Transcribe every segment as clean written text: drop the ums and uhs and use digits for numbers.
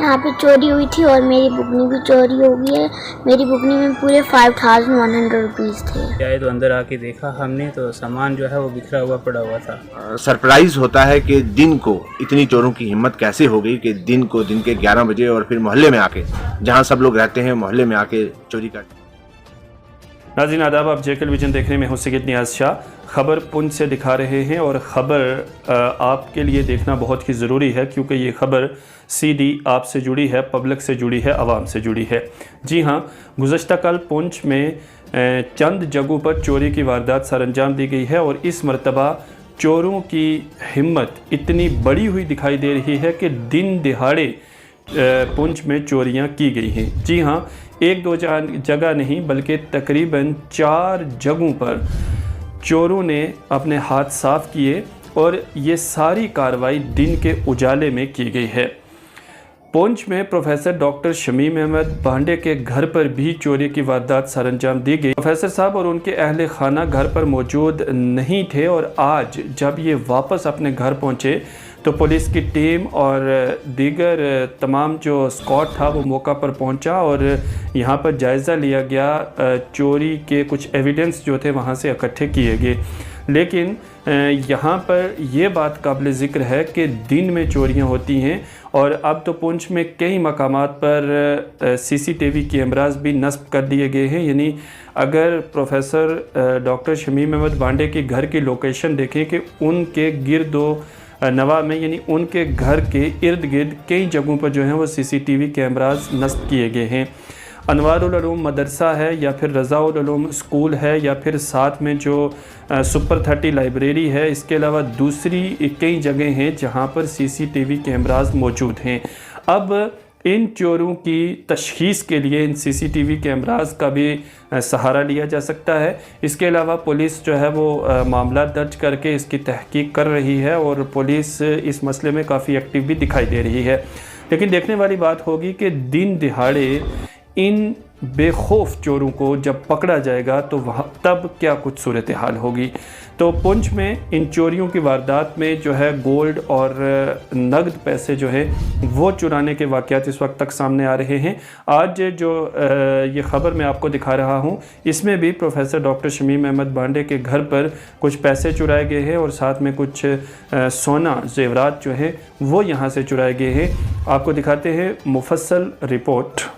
यहाँ पे चोरी हुई थी और मेरी बुकनी भी चोरी हो गई है। मेरी बुकनी में पूरे 5100 रुपीज़ थे। आए तो अंदर आके देखा हमने तो सामान जो है वो बिखरा हुआ पड़ा हुआ था। सरप्राइज होता है कि दिन को इतनी चोरों की हिम्मत कैसे हो गई कि दिन को दिन के 11 बजे और फिर मोहल्ले में आके, जहाँ सब लोग रहते हैं, मोहल्ले में आके चोरी कर। नाज़रीन आदाब, आप जेके विजन देखने में हुसैन नियाज शाह ख़बर पुंछ से दिखा रहे हैं और ख़बर आपके लिए देखना बहुत ही ज़रूरी है क्योंकि ये ख़बर सीधी आपसे जुड़ी है, पब्लिक से जुड़ी है, आवाम से जुड़ी है। जी हाँ, गुज़श्ता कल पुंछ में चंद जगहों पर चोरी की वारदात सर अंजाम दी गई है और इस मरतबा चोरों की हिम्मत इतनी बड़ी हुई दिखाई दे रही है कि दिन दिहाड़े पुंछ में चोरियां की गई हैं। जी हाँ, एक दो जगह नहीं बल्कि तकरीबन 4 जगहों पर चोरों ने अपने हाथ साफ किए और ये सारी कार्रवाई दिन के उजाले में की गई है। पुंछ में प्रोफेसर डॉक्टर शमीम अहमद बांडे के घर पर भी चोरी की वारदात सर अंजाम दी गई। प्रोफेसर साहब और उनके अहले खाना घर पर मौजूद नहीं थे और आज जब ये वापस अपने घर पहुंचे तो पुलिस की टीम और दीगर तमाम जो स्क्वाड था वो मौका पर पहुंचा और यहाँ पर जायज़ा लिया गया। चोरी के कुछ एविडेंस जो थे वहाँ से इकट्ठे किए गए, लेकिन यहाँ पर यह बात काबिल ज़िक्र है कि दिन में चोरियाँ होती हैं और अब तो पुंछ में कई मकामात पर सीसीटीवी कैमरास भी नस्ब कर दिए गए हैं। यानी अगर प्रोफेसर डॉक्टर शमीम अहमद बांडे के घर की लोकेशन देखें कि उनके गिरदो नवा में, यानी उनके घर के इर्द गिर्द कई जगहों पर जो है वो सीसीटीवी कैमरास नस्ब किए गए हैं। अनवारुल उलूम मदरसा है या फिर रज़ाउल उलूम स्कूल है या फिर साथ में जो सुपर 30 लाइब्रेरी है, इसके अलावा दूसरी कई जगह हैं जहां पर सीसीटीवी कैमरास मौजूद हैं। अब इन चोरों की तशख़ीस के लिए इन सीसीटीवी कैमरास का भी सहारा लिया जा सकता है। इसके अलावा पुलिस जो है वो मामला दर्ज करके इसकी तहकीक कर रही है और पुलिस इस मसले में काफ़ी एक्टिव भी दिखाई दे रही है। लेकिन देखने वाली बात होगी कि दिन दिहाड़े इन बेखौफ चोरों को जब पकड़ा जाएगा तो वहाँ तब क्या कुछ सूरत हाल होगी। तो पुंछ में इन चोरियों की वारदात में जो है गोल्ड और नगद पैसे जो है वो चुराने के वाक़यात इस वक्त तक सामने आ रहे हैं। आज जो ये ख़बर मैं आपको दिखा रहा हूँ इसमें भी प्रोफेसर डॉक्टर शमीम अहमद बांडे के घर पर कुछ पैसे चुराए गए हैं और साथ में कुछ सोना जेवरात जो है वो यहाँ से चुराए गए हैं। आपको दिखाते हैं मुफस्सल रिपोर्ट।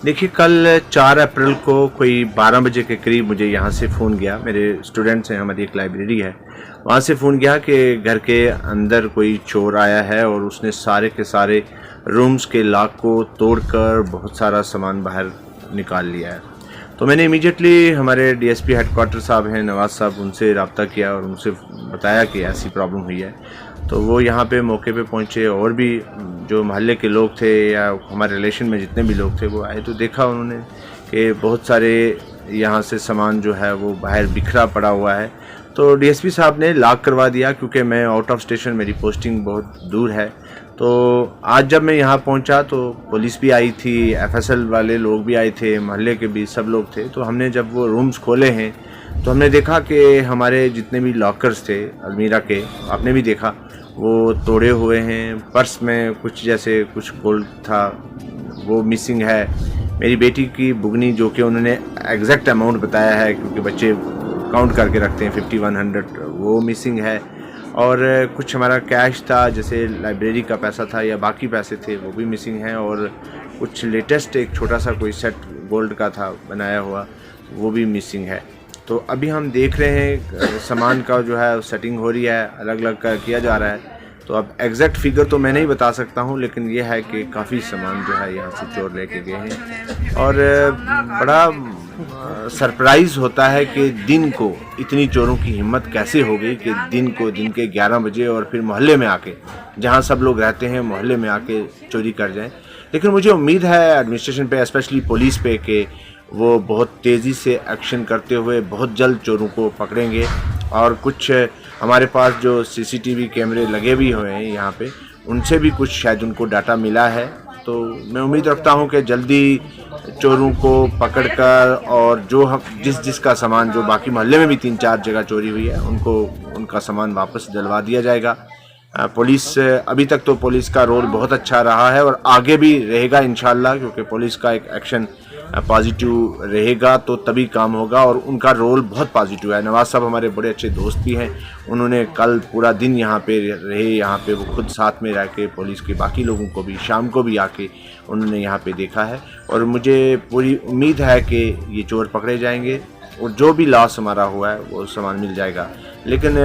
देखिए, कल 4 अप्रैल को कोई 12 बजे के करीब मुझे यहाँ से फ़ोन गया। मेरे स्टूडेंट्स हैं, हमारी एक लाइब्रेरी है, वहाँ से फ़ोन गया कि घर के अंदर कोई चोर आया है और उसने सारे के सारे रूम्स के लॉक को तोड़कर बहुत सारा सामान बाहर निकाल लिया है। तो मैंने इमीडिएटली हमारे डीएसपी हेडक्वार्टर साहब हैं नवाज़ साहब, उनसे रब्ता किया और उनसे बताया कि ऐसी प्रॉब्लम हुई है। तो वो यहाँ पे मौके पे पहुँचे और भी जो मोहल्ले के लोग थे या हमारे रिलेशन में जितने भी लोग थे वो आए, तो देखा उन्होंने कि बहुत सारे यहाँ से सामान जो है वो बाहर बिखरा पड़ा हुआ है। तो डीएसपी साहब ने लॉक करवा दिया क्योंकि मैं आउट ऑफ स्टेशन, मेरी पोस्टिंग बहुत दूर है। तो आज जब मैं यहाँ पहुँचा तो पुलिस भी आई थी, एफएसएल वाले लोग भी आए थे, मोहल्ले के भी सब लोग थे। तो हमने जब वो रूम्स खोले हैं तो हमने देखा कि हमारे जितने भी लॉकर्स थे अलमीरा के, आपने भी देखा, वो तोड़े हुए हैं। पर्स में कुछ जैसे कुछ गोल्ड था वो मिसिंग है। मेरी बेटी की बुगनी जो कि उन्होंने एग्जैक्ट अमाउंट बताया है क्योंकि बच्चे काउंट करके रखते हैं 5100, वो मिसिंग है। और कुछ हमारा कैश था जैसे लाइब्रेरी का पैसा था या बाकी पैसे थे वो भी मिसिंग हैं। और कुछ लेटेस्ट एक छोटा सा कोई सेट गोल्ड का था बनाया हुआ, वो भी मिसिंग है। तो अभी हम देख रहे हैं सामान का जो है सेटिंग हो रही है, अलग अलग का किया जा रहा है। तो अब एग्जैक्ट फिगर तो मैं नहीं बता सकता हूँ, लेकिन ये है कि काफ़ी सामान जो है यहाँ से चोर लेके गए हैं। और बड़ा सरप्राइज़ होता है कि दिन को इतनी चोरों की हिम्मत कैसे हो गई कि दिन को दिन के 11 बजे और फिर मोहल्ले में आके, जहाँ सब लोग रहते हैं, मोहल्ले में आके चोरी कर जाएं। लेकिन मुझे उम्मीद है एडमिनिस्ट्रेशन पे, स्पेशली पुलिस पे, कि वो बहुत तेज़ी से एक्शन करते हुए बहुत जल्द चोरों को पकड़ेंगे। और कुछ हमारे पास जो सीसीटीवी कैमरे लगे भी हुए हैं यहाँ पे, उनसे भी कुछ शायद उनको डाटा मिला है। तो मैं उम्मीद रखता हूँ कि जल्दी चोरों को पकड़कर और जो हम जिसका सामान जो बाकी मोहल्ले में भी 3-4 जगह चोरी हुई है उनको उनका सामान वापस दिलवा दिया जाएगा। पुलिस अभी तक तो पुलिस का रोल बहुत अच्छा रहा है और आगे भी रहेगा इंशाल्लाह, क्योंकि पुलिस का एक एक्शन पॉजिटिव रहेगा तो तभी काम होगा और उनका रोल बहुत पॉजिटिव है। नवाज साहब हमारे बड़े अच्छे दोस्त भी हैं, उन्होंने कल पूरा दिन यहाँ पे रहे, यहाँ पे वो खुद साथ में रह के पुलिस के बाकी लोगों को भी शाम को भी आके उन्होंने यहाँ पे देखा है और मुझे पूरी उम्मीद है कि ये चोर पकड़े जाएंगे और जो भी लॉस हमारा हुआ है वो सामान मिल जाएगा। लेकिन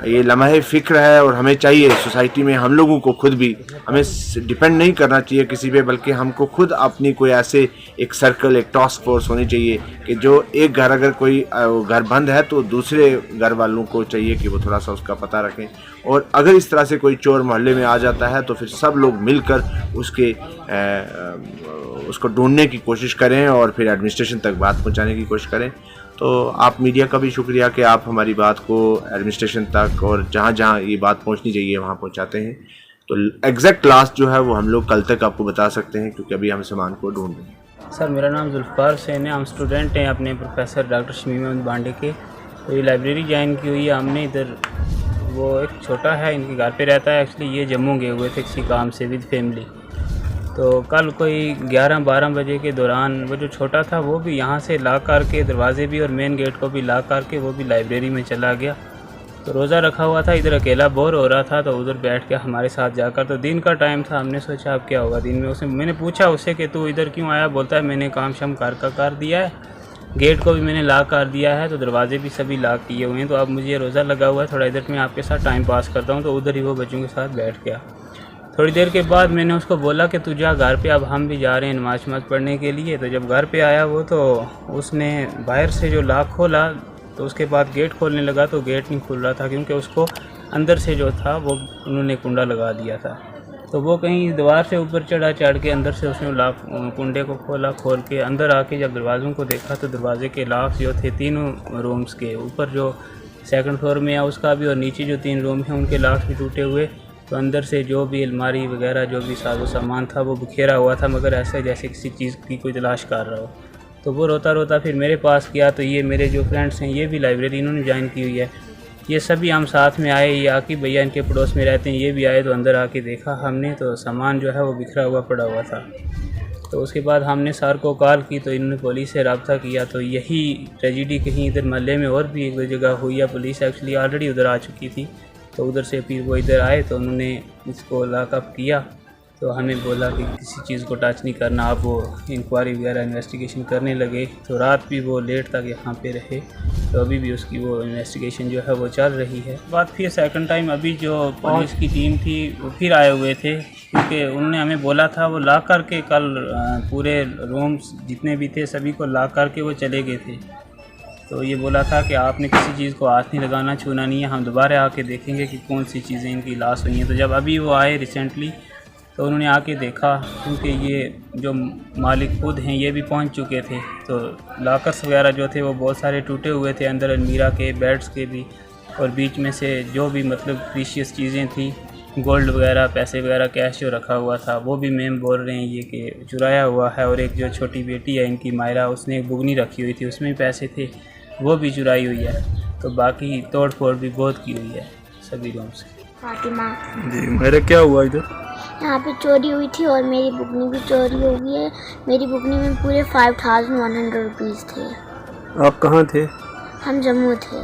ये लम्हे फ़िक्र है और हमें चाहिए सोसाइटी में हम लोगों को खुद भी हमें डिपेंड नहीं करना चाहिए किसी पे, बल्कि हमको खुद अपनी कोई ऐसे एक सर्कल, एक टास्क फोर्स होनी चाहिए कि जो एक घर अगर कोई घर बंद है तो दूसरे घर वालों को चाहिए कि वो थोड़ा सा उसका पता रखें और अगर इस तरह से कोई चोर मोहल्ले में आ जाता है तो फिर सब लोग मिलकर उसको ढूंढने की कोशिश करें और फिर एडमिनिस्ट्रेशन तक बात पहुंचाने की कोशिश करें। तो आप मीडिया का भी शुक्रिया कि आप हमारी बात को एडमिनिस्ट्रेशन तक और जहाँ जहाँ ये बात पहुँचनी चाहिए वहाँ पहुँचाते हैं। तो एग्जैक्ट लास्ट जो है वो हम लोग कल तक आपको बता सकते हैं, क्योंकि अभी हम सामान को ढूंढ रहे हैं। सर मेरा नाम जुल्फ़ार हुसैन है, हम स्टूडेंट हैं अपने प्रोफेसर डॉक्टर शमीम अहमद बांडे के। तो ये लाइब्रेरी ज्वाइन की हुई है हमने इधर। वो एक छोटा है, इनके घर पे रहता है। एक्चुअली ये जम्मू गए हुए थे किसी काम से विद फैमिली। तो कल कोई 11-12 बजे के दौरान वो जो छोटा था वो भी यहाँ से ला करके दरवाज़े भी और मेन गेट को भी ला करके वो भी लाइब्रेरी में चला गया। तो रोज़ा रखा हुआ था, इधर अकेला बोर हो रहा था तो उधर बैठ के हमारे साथ जाकर, तो दिन का टाइम था, हमने सोचा अब क्या होगा दिन में। उसने मैंने पूछा उससे कि तू इधर क्यों आया? बोलता है मैंने काम शाम कर दिया है, गेट को भी मैंने लॉक कर दिया है, तो दरवाजे भी सभी लॉक किए हुए हैं, तो अब मुझे रोज़ा लगा हुआ है, थोड़ा इधर मैं आपके साथ टाइम पास करता हूँ। तो उधर ही वो बच्चों के साथ बैठ गया। थोड़ी देर के बाद मैंने उसको बोला कि तू जा घर पे, अब हम भी जा रहे हैं नमाज पढ़ने के लिए। तो जब घर पे आया वो, तो उसने बाहर से जो लॉक खोला तो उसके बाद गेट खोलने लगा तो गेट नहीं खुल रहा था, क्योंकि उसको अंदर से जो था वो उन्होंने कुंडा लगा दिया था। तो वो कहीं दीवार से ऊपर चढ़ के अंदर से उसने लॉक कुंडे को खोल के अंदर आके जब दरवाज़ों को देखा तो दरवाजे के लॉक जो थे तीनों रूम्स के, ऊपर जो सेकंड फ्लोर में है उसका भी और नीचे जो 3 रूम हैं उनके लॉक भी टूटे हुए। तो अंदर से जो भी अलमारी वगैरह जो भी साजो सामान था वो बिखेरा हुआ था, मगर ऐसे जैसे किसी चीज़ की कोई तलाश कर रहा हो। तो वो रोता रोता फिर मेरे पास गया। तो ये मेरे जो फ्रेंड्स हैं ये भी लाइब्रेरी इन्होंने ज्वाइन की हुई है, ये सभी हम साथ में आए। ये आके भैया इनके पड़ोस में रहते हैं, ये भी आए। तो अंदर आके देखा हमने तो सामान जो है वो बिखरा हुआ पड़ा हुआ था। तो उसके बाद हमने सर को कॉल की तो इन्होंने पुलिस से रब्ता किया। तो यही ट्रेजिडी कहीं इधर महल्ले में और भी 1-2 जगह हुई है। पुलिस एक्चुअली ऑलरेडी उधर आ चुकी थी, तो उधर से फिर वो इधर आए तो उन्होंने इसको लॉकअप किया। तो हमें बोला कि किसी चीज़ को टच नहीं करना। अब वो इंक्वायरी वगैरह इन्वेस्टिगेशन करने लगे। तो रात भी वो लेट तक यहाँ पे रहे, तो अभी भी उसकी वो इन्वेस्टिगेशन जो है वो चल रही है। बात फिर सेकंड टाइम अभी जो पुलिस की टीम थी वो फिर आए हुए थे, क्योंकि उन्होंने हमें बोला था वो लॉक करके कल पूरे रूम्स जितने भी थे सभी को लॉक करके वो चले गए थे। तो ये बोला था कि आपने किसी चीज़ को हाथ नहीं लगाना, छूना नहीं है, हम दोबारा आके देखेंगे कि कौन सी चीज़ें इनकी लॉस हुई हैं। तो जब अभी वो आए रिसेंटली तो उन्होंने आके देखा, क्योंकि ये जो मालिक खुद हैं ये भी पहुंच चुके थे। तो लॉकर्स वगैरह जो थे वो बहुत सारे टूटे हुए थे, अंदर अलमीरा के, बेड्स के भी, और बीच में से जो भी मतलब प्रीशियस चीज़ें थी, गोल्ड वगैरह, पैसे वगैरह, कैश जो रखा हुआ था वो भी मैम बोल रहे हैं ये कि चुराया हुआ है। और एक जो छोटी बेटी है इनकी मायरा, उसने एक बुगनी रखी हुई थी उसमें पैसे थे, वो भी चुराई हुई है। तो बाकी तोड़ फोड़ भी बहुत की हुई है सभी रूम से। फातिमा जी मेरे क्या हुआ इधर? यहाँ पे चोरी हुई थी और मेरी बुकनी भी चोरी हो गई है। मेरी बुकनी में पूरे 5100 रुपीज़ थे। आप कहाँ थे? हम जम्मू थे।